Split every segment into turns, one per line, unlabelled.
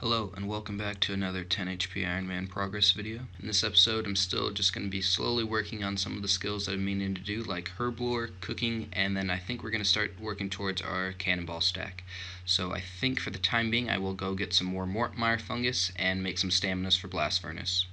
Hello and welcome back to another 10 HP Ironman progress video. In this episode I'm still just going to be slowly working on some of the skills that I'm meaning to do, like herb lore, cooking, and then I think we're going to start working towards our cannonball stack. So I think for the time being I will go get some more Mortmire fungus and make some staminas for blast furnace.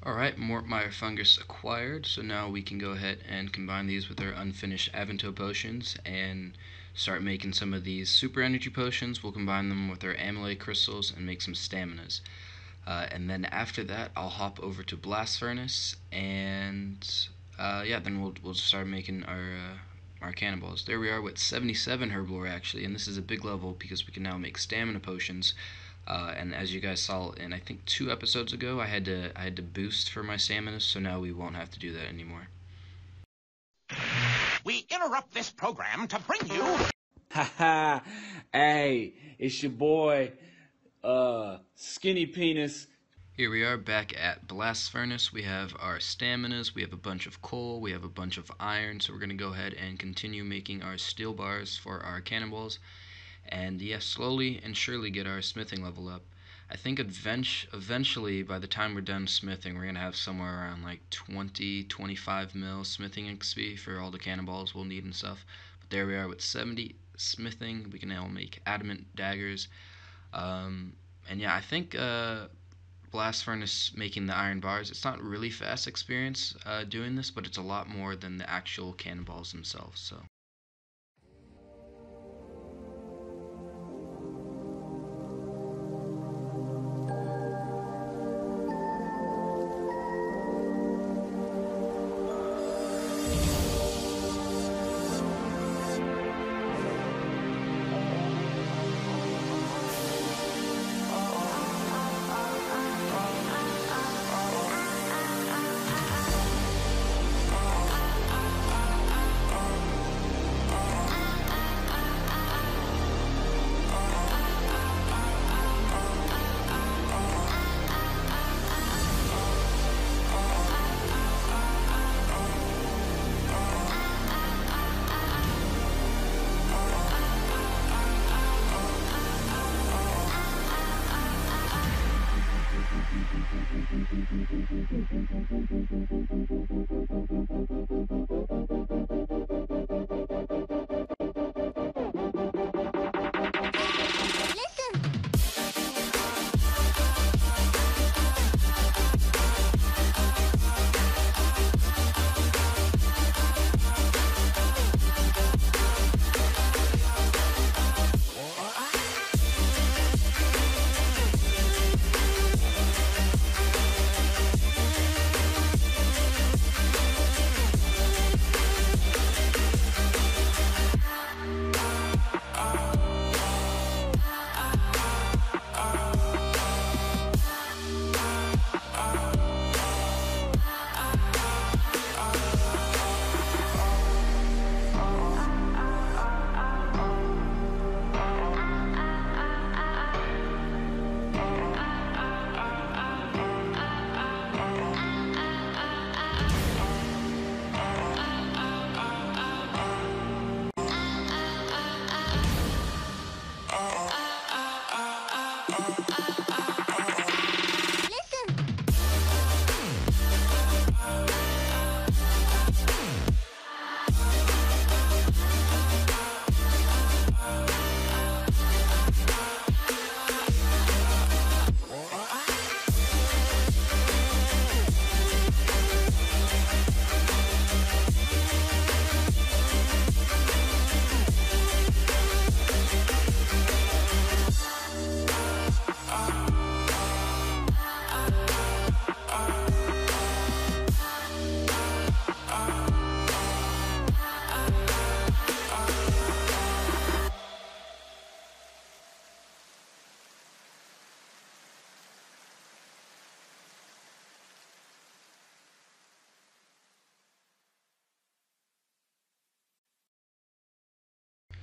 Alright, Mortmire fungus acquired, so now we can go ahead and combine these with our unfinished Avanto potions and start making some of these super energy potions. We'll combine them with our amylase crystals and make some staminas. And then after that I'll hop over to blast furnace and then we'll start making our cannonballs. There we are with 77 herb lore actually, and this is a big level because we can now make stamina potions. And as you guys saw in I think 2 episodes ago, I had to boost for my stamina, so now we won't have to do that anymore.
We interrupt this program to bring you.
Haha, hey, it's your boy, Skinny Penis.
Here we are back at blast furnace. We have our staminas, we have a bunch of coal, we have a bunch of iron, so we're gonna go ahead and continue making our steel bars for our cannonballs. And yes, slowly and surely get our smithing level up. I think eventually, by the time we're done smithing, we're going to have somewhere around like 20-25 mil smithing XP for all the cannonballs we'll need and stuff. But there we are with 70 smithing. We can now make adamant daggers. And yeah, I think blast furnace making the iron bars, it's not really fast experience doing this, but it's a lot more than the actual cannonballs themselves. So.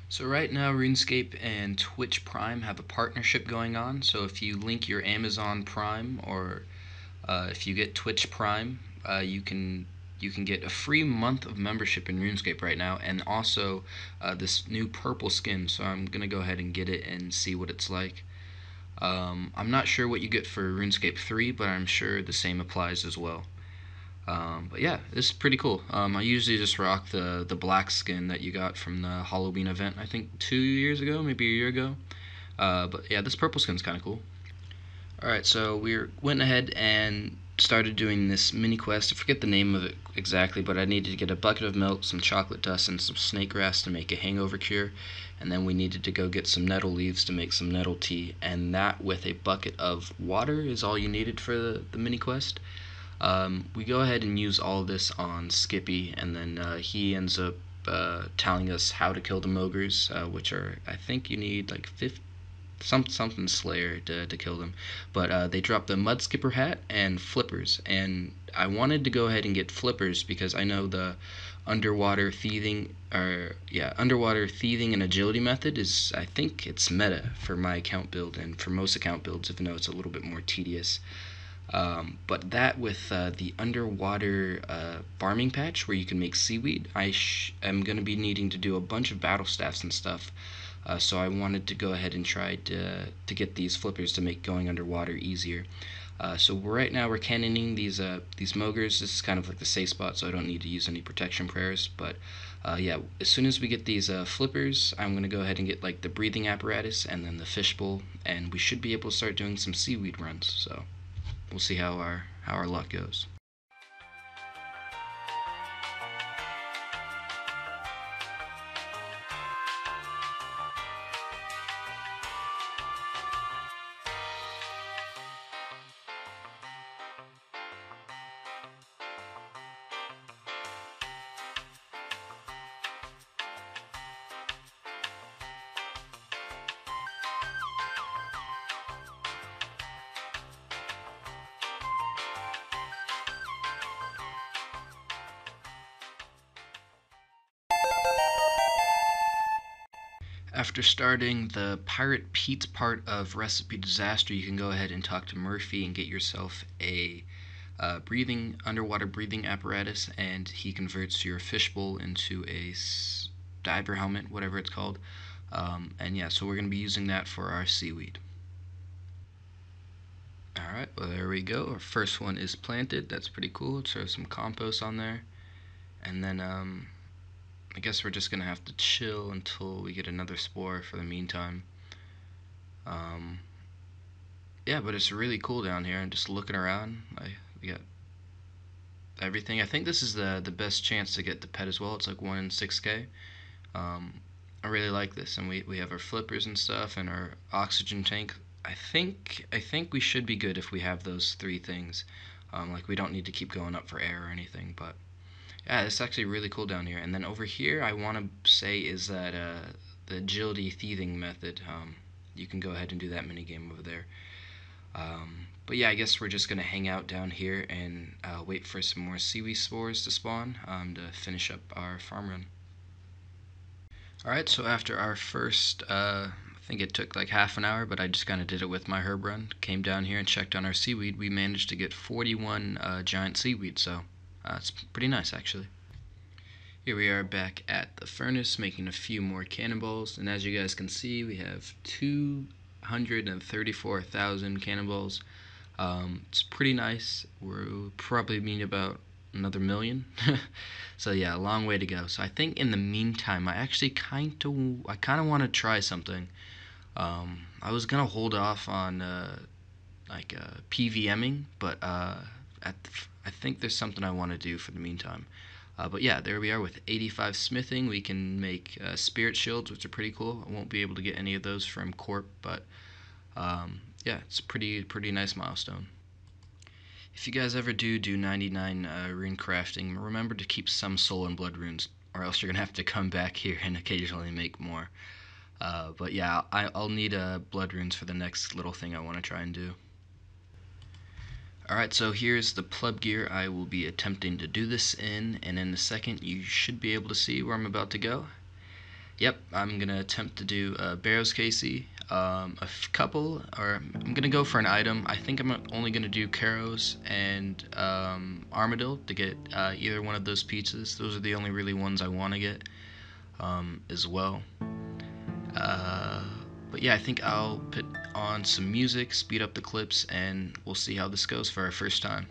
So right now, RuneScape and Twitch Prime have a partnership going on. So if you link your Amazon Prime, or if you get Twitch Prime, you can get a free month of membership in RuneScape right now, and also this new purple skin. So I'm gonna go ahead and get it and see what it's like. I'm not sure what you get for RuneScape 3, but I'm sure the same applies as well. But yeah, this is pretty cool. I usually just rock the black skin that you got from the Halloween event, I think 2 years ago, maybe a year ago. But yeah, this purple skin's kind of cool. Alright, so we went ahead and started doing this mini quest. I forget the name of it exactly, but I needed to get a bucket of milk, some chocolate dust, and some snake grass to make a hangover cure. And then we needed to go get some nettle leaves to make some nettle tea. And that, with a bucket of water, is all you needed for the mini quest. We go ahead and use all of this on Skippy, and then he ends up telling us how to kill the mogres, which are, I think you need like 50, something Slayer to kill them. But they drop the Mud Skipper hat and flippers, and I wanted to go ahead and get flippers because I know the underwater thieving and agility method is, I think it's meta for my account build and for most account builds, even though it's a little bit more tedious. But that with the underwater farming patch where you can make seaweed, I am going to be needing to do a bunch of battle staffs and stuff. So I wanted to go ahead and try to get these flippers to make going underwater easier. So right now we're cannoning these mogres. This is kind of like the safe spot, so I don't need to use any protection prayers. But yeah, as soon as we get these flippers, I'm going to go ahead and get like the breathing apparatus and then the fishbowl, and we should be able to start doing some seaweed runs. So we'll see how our luck goes. After starting the Pirate Pete's part of Recipe Disaster, you can go ahead and talk to Murphy and get yourself a underwater breathing apparatus, and he converts your fishbowl into a diver helmet, whatever it's called. And yeah, so we're going to be using that for our seaweed. Alright, well there we go. Our first one is planted. That's pretty cool. Throw some compost on there. And then I guess we're just going to have to chill until we get another spore for the meantime. Yeah, but it's really cool down here, and just looking around, we got everything. I think this is the best chance to get the pet as well. It's like 1 in 6K. I really like this, and we have our flippers and stuff, and our oxygen tank. I think we should be good if we have those 3 things. Like, we don't need to keep going up for air or anything, but yeah, it's actually really cool down here. And then over here, I want to say is that the agility thieving method. You can go ahead and do that minigame over there. But yeah, I guess we're just going to hang out down here and wait for some more seaweed spores to spawn to finish up our farm run. Alright, so after our first, I think it took like half an hour, but I just kind of did it with my herb run. Came down here and checked on our seaweed. We managed to get 41 giant seaweed, so it's pretty nice actually. Here we are back at the furnace making a few more cannonballs, and as you guys can see, we have 234,000 cannonballs. It's pretty nice. We'll probably need about another million. So yeah, a long way to go. So I think in the meantime, I kind of want to try something. I was gonna hold off on PVMing, but I think there's something I want to do for the meantime. But yeah, there we are with 85 smithing. We can make spirit shields, which are pretty cool. I won't be able to get any of those from Corp, but yeah, it's pretty nice milestone. If you guys ever do 99 rune crafting, remember to keep some soul and blood runes, or else you're gonna have to come back here and occasionally make more. But yeah, I'll need blood runes for the next little thing I want to try and do. Alright, so here's the pleb gear I will be attempting to do this in, and in a second you should be able to see where I'm about to go. Yep, I'm gonna attempt to do Barrows Casey, couple, or I'm gonna go for an item. I think I'm only gonna do Caros and Armadillo to get either one of those pizzas. Those are the only really ones I want to get as well. But yeah, I think I'll put on some music, speed up the clips, and we'll see how this goes for our first time.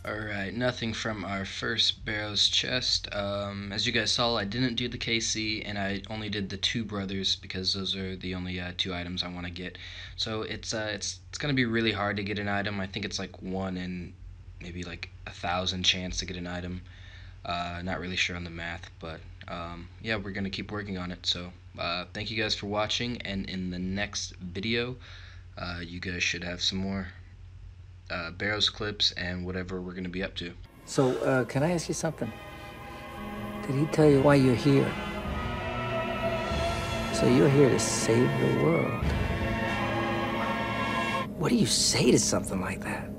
Alright, nothing from our first Barrows chest. As you guys saw, I didn't do the KC, and I only did the two brothers because those are the only two items I want to get. So it's gonna be really hard to get an item. I think it's like 1 in maybe like 1,000 chance to get an item. Not really sure on the math, but yeah, we're gonna keep working on it. So thank you guys for watching, and in the next video, you guys should have some more Barrows clips and whatever we're going to be up to.
So, can I ask you something? Did he tell you why you're here? So you're here to save the world. What do you say to something like that?